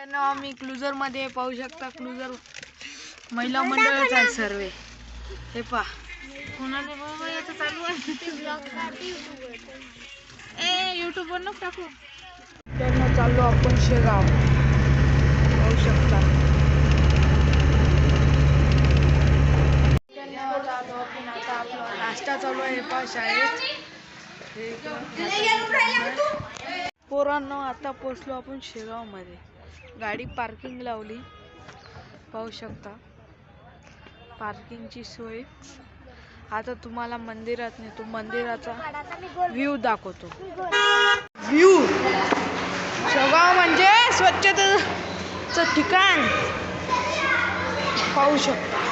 त्यांना आम्ही क्लुजर मध्ये पाहू शकता. क्लुजर महिला मंडळच आहे सर्व. हे पहा कोणाला बाबा याचं चालू आहे YouTube वर नको टाकू. त्यांना चाललो आपण शेगाव पाहू शकता. आता आपला नाश्ता चालू आहे पहा शाळेत. पोरांनो आता पोचलो आपण शेगाव मध्ये. गाडी पार्किंग लावली पाहू शकता. पार्किंगची सोय. आता तुम्हाला मंदिरात नेतो. मंदिराचा व्ह्यू दाखवतो. व्ह्यू शेगाव म्हणजे स्वच्छतेचं ठिकाण पाहू शकता.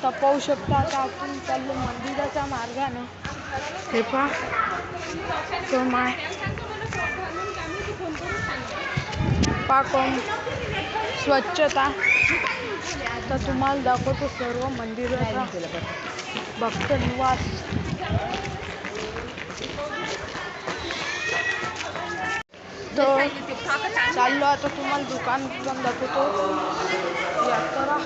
तर पाहू शकता. आता आपण चाललो मंदिराच्या मार्गानं. हे पहा कमाय पाकम स्वच्छता. तर तुम्हाला दाखवतो सर्व मंदिराचा भक्त निवास. तर चाललो आता तुम्हाला दुकान दाखवतो. यात्रा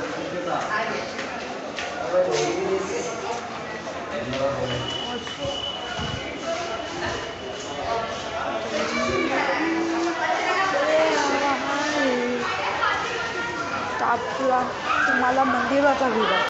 आपला तुम्हाला मंदिराचा व्हिडिओ